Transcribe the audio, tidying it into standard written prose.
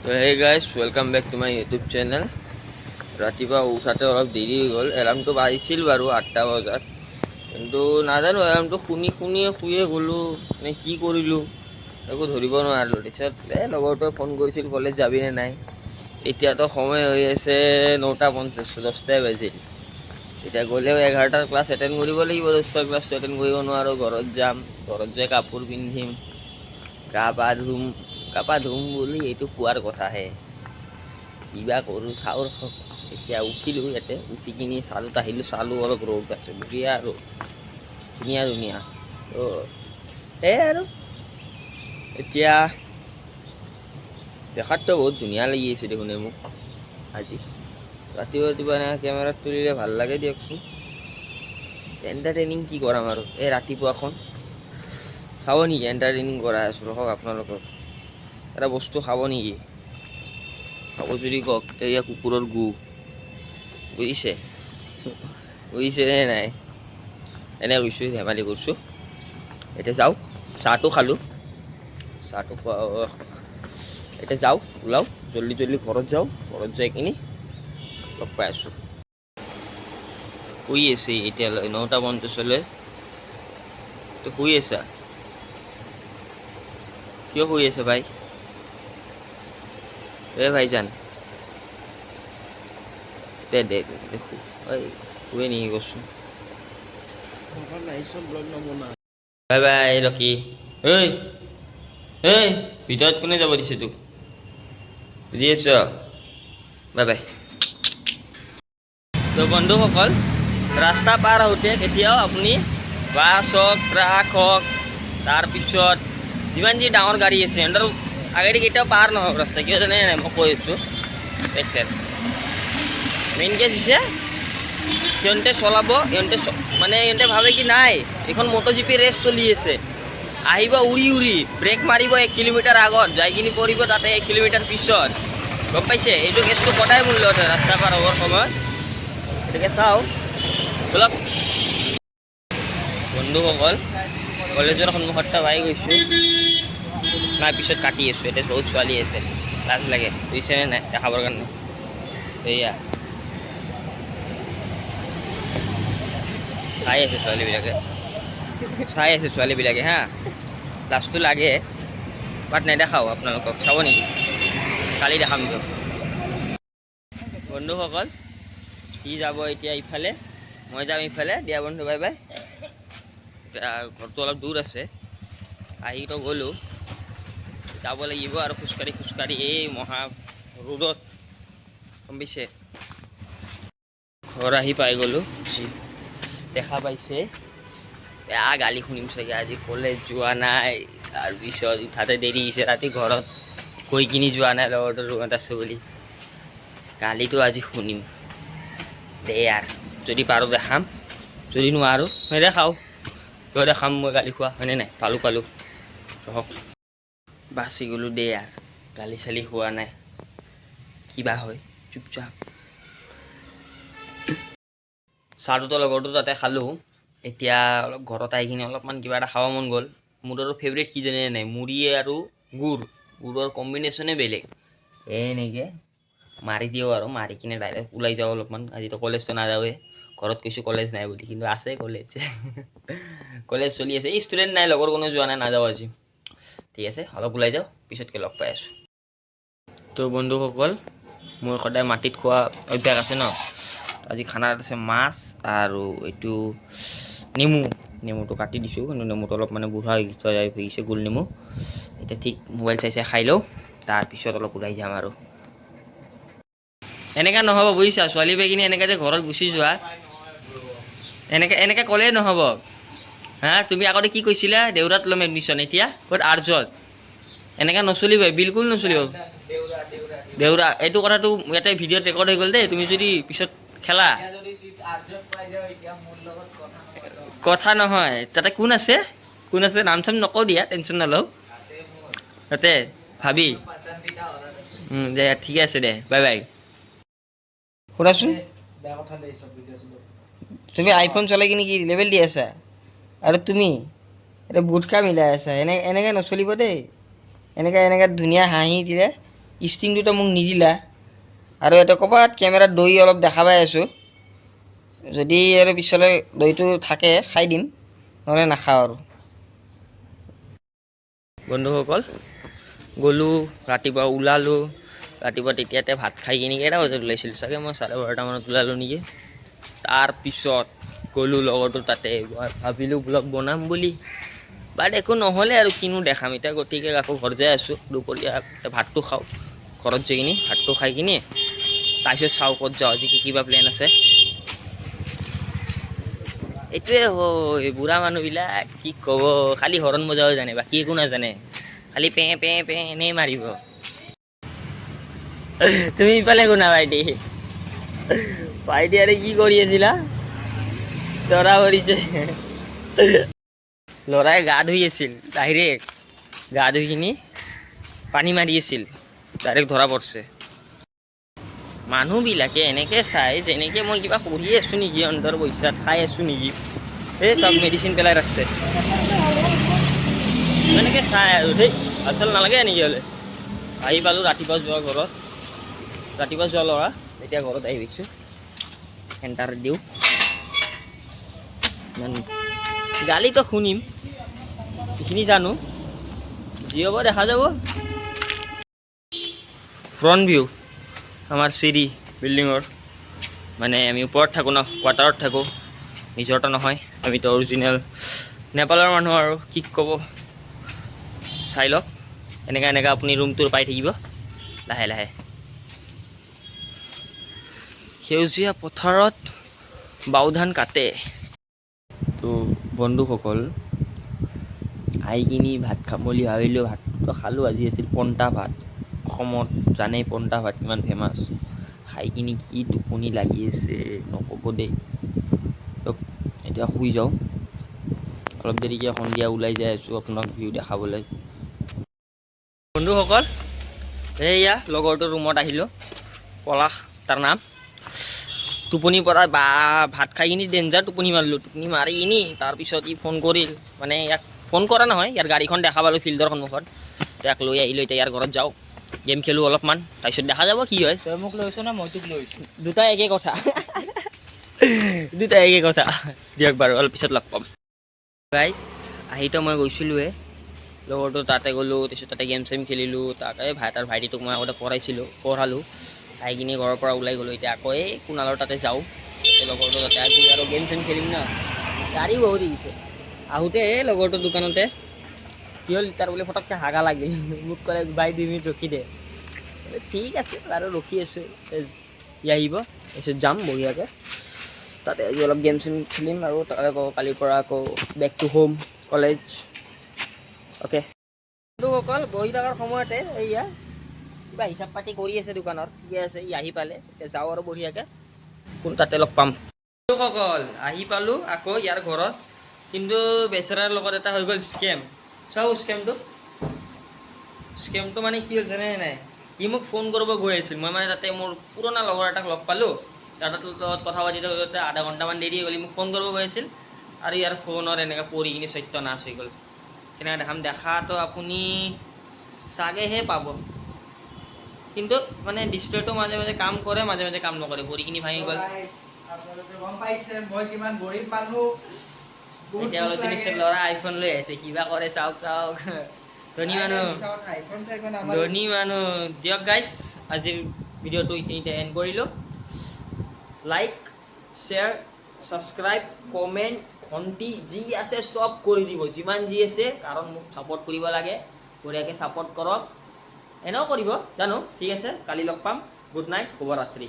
তো hey guys welcome back to my YouTube channel. ৰাতিপুৱা উঠাতে অলপ দেৰি হৈ গ'ল। এলাৰ্মটো বাজিছিল বাৰু 8টা বজাত, কিন্তু নাজানো এলাৰ্মটো শুনিয়ে শুয়ে গ'লোঁ নে কি কৰিলোঁ একো ধৰিব নোৱাৰিলোঁ। তাৰপিছত লগৰটোৱে ফোন কৰিছিল, কলেজ যাবি নে নাই। এতিয়াতো সময় হৈ আছে 9:50, 10টাই বাজিল। এতিয়া গ'লেও 11টাৰ ক্লাছ এটেণ্ড কৰিব লাগিব। 10টাৰ ক্লাছটো এটেণ্ড কৰিব নোৱাৰোঁ। ঘৰত যাম, ঘৰত যাই কাপোৰ পিন্ধিম, গা পা ধুম বুলি এইটো কোৱাৰ কথাহে। কিবা কৰোঁ চাওঁ। এতিয়া উঠিলোঁ, ইয়াতে উঠি কিনি চালোঁ অলপ ৰ'দ আছে, বঢ়িয়া ৰ'দ, ধুনীয়া। তো সেয়াই আৰু এতিয়া দেখাততো বহুত ধুনীয়া লাগি আছে দেখোন মোক আজি। ৰাতিপুৱা এনেকৈ কেমেৰাত তুলিলে ভাল লাগে দিয়কচোন। এণ্টাৰটেইনিং কি কৰাম আৰু এই ৰাতিপুৱাখন খাব নেকি? এণ্টাৰটেইনিং কৰাই আছোঁ, ৰখক আপোনালোকক এটা বস্তু খাব নেকি? খাব যদি কওক। এয়া কুকুৰৰ গু, বুজিছে নে নাই? এনে কৈছোঁ, ধেমালি কৰিছোঁ। এতিয়া যাওঁ, চাহটো খালোঁ, চাহটো এতিয়া যাওঁ, ওলাওঁ জল্দি ঘৰত যাওঁ। ঘৰত যাই কিনি লগ পাই আছোঁ। শুই আছে এতিয়ালৈ 9:50লৈ। তো শুই আছা? কিয় শুই আছে ভাই? ভাইজান দে দেখো শুয়ে নেকি কৈছোঁ। বাই ৰকি। এই ভিতৰত কোনে যাব দিছে তোক? বুজি আছ? বাই। তো বন্ধুসকল, ৰাস্তা পাৰ হওঁতে কেতিয়াও আপুনি বাছ হওক, ট্ৰাক হওক, তাৰপিছত যিমান যি ডাঙৰ গাড়ী আছে সিহঁতৰ আগেদি কেতিয়াও পাৰ নহওক ৰাস্তা। কিয় জানে নাই? মই কৈ আছোঁ। মেইন কেছ হৈছে সিহঁতে চলাব, সিহঁতে ভাবে কি নাই এইখন মট'জিপি ৰেচ চলি আছে, আহিব উৰি ব্ৰেক মাৰিব 1 কিলোমিটাৰ আগত, যাই কিনি পৰিব তাতে 1 কিলোমিটাৰ পিছত। গম পাইছে? এইটো কেছটো সদায় মূল্য উঠে ৰাস্তা পাৰ হ'বৰ সময়ত। গতিকে চাওঁ অলপ। বন্ধুসকল, কলেজৰ সন্মুখত পাই গৈছোঁ। নাই পিছত কাটি আছোঁ। এতিয়া বহুত ছোৱালী আছে, লাজ লাগে, বুজিছেনে নাই? দেখাবৰ কাৰণে সেয়া চাই আছে ছোৱালীবিলাকে হা। লাজটো লাগে, বাট নেদেখাওঁ আপোনালোকক। চাব নেকি? কালি দেখাম দিয়ক। বন্ধুসকল, সি যাব এতিয়া ইফালে, মই যাম ইফালে। দিয়া বন্ধু, বাই। এতিয়া ঘৰটো অলপ দূৰ আছে, আহিতো গ'লোঁ, যাব লাগিব আৰু খোজকাঢ়ি এই মহা ৰ'দত। গম পাইছে? ঘৰ আহি পাই গ'লোঁ। দেখা পাইছে বেয়া গালি শুনিম চাগে আজি। কলেজ যোৱা নাই, তাৰপিছত উঠাতে দেৰি হৈছে ৰাতি, ঘৰত কৈ কিনি যোৱা নাই লগৰটোৰ ৰুমত আছোঁ বুলি। গালিটো আজি শুনিম দে আৰু। যদি পাৰোঁ দেখাম, যদি নোৱাৰোঁ নেদেখাওঁ। কিয় দেখাম মই গালি খোৱা, হয়নে নাই? পালোঁ ৰহক, বাচি গ'লোঁ দে আৰু। গালি চালি খোৱা নাই, কিবা হয় চুপচাপ। চাহটোতো লগৰটো তাতে খালোঁ। এতিয়া অলপ ঘৰত আহি কিনে অলপমান কিবা এটা খাব মন গ'ল। মোৰ আৰু ফেভৰেট কি জানে নাই? মুড়ি আৰু গুড়ৰ কম্বিনেশ্যনে বেলেগ। এনেকৈ মাৰি দিওঁ আৰু মাৰি কিনে ডাইৰেক্ট ওলাই যাওঁ অলপমান। আজিতো কলেজটো নাযাওঁৱে, ঘৰত কৈছোঁ কলেজ নাই বুলি, কিন্তু আছে কলেজ। কলেজ চলি আছে। ষ্টুডেণ্ট নাই, লগৰ কোনো যোৱা নাই, নাযাওঁ আজি। ঠিক আছে, অলপ ওলাই যাওঁ, পিছতকৈ লগ পাই আছোঁ। তো বন্ধুসকল, মোৰ সদায় মাটিত খোৱা অভ্যাস আছে ন। আজি খানাত আছে মাছ আৰু এইটো নেমুটো কাটি দিছোঁ, কিন্তু নেমুটো অলপ বুঢ়া হৈ গৈছে, গোল নেমু। এতিয়া ঠিক মোবাইল চাই খাই লওঁ, তাৰপিছত অলপ ওলাই যাম আৰু। এনেকৈ নহ'ব বুজিছা? ছোৱালী পাই কিনি এনেকৈ যে ঘৰত গুচি যোৱা, এনেকৈ ক'লেই নহ'ব হা। তুমি আগতে কি কৈছিলা? দেউৰাত ল'ম এডমিশ্যন, এতিয়া ক'ত? আৰ্যত। এনেকৈ নচলিব, বিলকুল নচলিব। দেউৰা, এইটো কথাটো ইয়াতে ভিডিঅ'ত ৰেকৰ্ড হৈ গ'ল দেই। তুমি যদি পিছত খেলা, কথা নহয়। তাতে কোন আছে নাম চাম নকওঁ দিয়া, টেনশ্যন নলওঁ। তাতে ভাবি দে, ঠিক আছে দে, বাই। শুনাচোন, তুমি আইফোন চলাই কিনে কি লেভেল দি আছা? আৰু তুমি এটা গুটখা মিলাই আছা। এনেকৈ নচলিব দেই। এনেকৈ ধুনীয়া হাঁহি দিলে ষ্টিংটোতো মোক নিদিলা আৰু এটা ক'ৰবাত কেমেৰাত দৈ অলপ দেখা পাই আছোঁ যদি আৰু পিছলৈ দৈটো থাকে খাই দিম নহ'লে নাখাওঁ আৰু বন্ধুসকল গ'লোঁ ৰাতিপুৱা ওলালোঁ ৰাতিপুৱা তেতিয়াতে ভাত খাই কিনি কেইটা বজাত ওলাইছিলোঁ চাগে মই 12:30মানত ওলালোঁ নেকি তাৰপিছত গ'লোঁ লগৰটো তাতে ভাবিলোঁ ব্লগ বনাম বুলি বাট একো নহ'লে আৰু কিনো দেখাম এতিয়া গতিকে আকৌ ঘৰ যাই আছোঁ দুপৰীয়া ভাতটো খাওঁ ঘৰত যাই কিনি ভাতটো খাই কিনি তাৰপিছত চাওঁ ক'ত যাওঁ আজি কিবা প্লেন আছে এইটোৱে হয় বুঢ়া মানুহবিলাক কি ক'ব খালি হৰণ বজাব জানে বাকী একো নাজানে খালি পে পে পে এনেই মাৰিব তুমি ইফালে শুনা ভাইটি ভাইটি আৰু কি কৰি আছিলা তৰা কৰিছে ল'ৰাই গা ধুই আছিল ডাইৰেক্ট গা ধুই কিনি পানী মাৰি আছিল ডাইৰেক্ট ধৰা পৰিছে মানুহবিলাকে এনেকৈ চাই যেনেকৈ মই কিবা কৰি আছোঁ নেকি অন্তৰ পইচাত খাই আছোঁ নেকি এই চব মেডিচিন পেলাই ৰাখছে এনেকৈ চাই আৰু দেই আচল নালাগে নেকি হ'লে আহি পালোঁ ৰাতিপুৱা যোৱা ঘৰত ৰাতিপুৱা যোৱা ল'ৰা এতিয়া ঘৰত আহি পাইছোঁ এণ্টাৰ দিওঁ গালিতো শুনিম এইখিনি জানো যি হ'ব দেখা যাব ফ্ৰণ্ট ভিউ আমাৰ চিৰি বিল্ডিঙৰ মানে আমি ওপৰত থাকোঁ ন কোৱাৰ্টাৰত থাকোঁ নিজৰটো নহয় আমিতো অৰিজিনেল নেপালৰ মানুহ আৰু কি ক'ব চাই লওক এনেকৈ আপুনি ৰুমটোৰ পাই থাকিব লাহে লাহে সেউজীয়া পথাৰত বাও ধান কাটে তো বন্ধুসকল আহি কিনি ভাত খাম বুলি ভাবিলোঁ ভাতটো খালোঁ আজি আছিল পন্তা ভাত অসমত জানেই পন্তা ভাত কিমান ফেমাছ খাই কিনি কি টোপনি লাগি আছে নক'ব দেই এতিয়া শুই যাওঁ অলপ দেৰিকৈ সন্ধিয়া ওলাই যাই আছোঁ আপোনাক ভিউ দেখাবলৈ বন্ধুসকল এইয়া লগৰটোৰ ৰুমত আহিলোঁ পলাশ তাৰ নাম টোপনিৰ পৰা বা ভাত খাই কিনি ডেঞ্জাৰ টোপনি মাৰিলোঁ টোপনি মাৰি কিনি তাৰপিছত ই ফোন কৰিল মানে ইয়াক ফোন কৰা নহয় ইয়াৰ গাড়ীখন দেখা পালোঁ ফিল্ডৰ সন্মুখত ইয়াক লৈ আহিলোঁ এতিয়া ইয়াৰ ঘৰত যাওঁ গেম খেলোঁ অলপমান তাৰপিছত দেখা যাব কি হয় তই মোক লৈছ না মই তোক লৈছোঁ দুটা একে কথা দুটা একে কথা দিয়ক বাৰু অলপ পিছত লগ পাম গাইজ আহিতো মই গৈছিলোঁৱে লগৰটো তাতে গ'লোঁ তাৰপিছত তাতে গেম চেম খেলিলোঁ তাকে তাৰ ভাইটিটোক মই আগতে পঢ়ালোঁ খাই কিনি ঘৰৰ পৰা ওলাই গ'লোঁ এতিয়া আকৌ এই কুণালৰ তাতে যাওঁ লগৰটো তাতে আজি আৰু গেম চেম খেলিম ন গাড়ী বহুত দেখিছে আহোঁতে এই লগৰটোৰ দোকানতে কি হ'ল তাৰ বোলে ফটককৈ হাগা লাগিল মোক ক'লে বাই 2 মিনিট ৰখি দে ঠিক আছে বাৰু ৰখি আছোঁ ই আহিব তাৰপিছত যাম বঢ়িয়াকৈ তাতে আজি অলপ গেম চেম খেলিম আৰু তাতে আকৌ কালিৰ পৰা আকৌ back to home college okay বন্ধুসকল বহি থকাৰ সময়তে এইয়া কিবা হিচাপ পাতি কৰি আছে দোকানত ঠিকে আছে ই আহি পালে এতিয়া যাওঁ আৰু বঢ়িয়াকৈ কোন তাতে লগ পাম বন্ধুসকল আহি পালোঁ আকৌ ইয়াৰ ঘৰত কিন্তু বেচেৰাৰ লগত এটা হৈ গ'ল স্কেম চাওঁ স্কেমটো মানে কি হ'ল জানে নাই ই মোক ফোন কৰিব গৈ আছিল মই মানে তাতে মোৰ পুৰণা লগৰ এটাক লগ পালোঁ তাৰ লগত কথা পাতি থাকোঁতে আধা ঘণ্টামান দেৰি হৈ গ'ল মোক ফোন কৰিব গৈ আছিল আৰু ইয়াৰ ফোনত এনেকৈ পৰি কিনি সত্য নাশ হৈ গ'ল কেনেকৈ দেখাম দেখাটো আপুনি চাগেহে পাব কিন্তু মানে ডিছপ্লেটো মাজে মাজে কাম কৰে মাজে মাজে কাম নকৰে পৰি কিনি ভাঙি গ'ল এতিয়া অলপ দিন পিছত ল'ৰা আইফোন লৈ আহিছে কিবা কৰে চাওক ধনী মানুহ দিয়ক গাইজ আজিৰ ভিডিঅ'টো এইখিনিতে এণ্ড কৰিলোঁ লাইক শ্বেয়াৰ ছাবস্ক্ৰাইব কমেণ্ট ঘণ্টি যি আছে চব কৰি দিব যিমান যি আছে কাৰণ মোক ছাপোৰ্ট কৰিব লাগে বঢ়িয়াকৈ ছাপোৰ্ট কৰক এনেও কৰিব জানো ঠিক আছে কালি লগ পাম গুড নাইট শুভৰাত্ৰি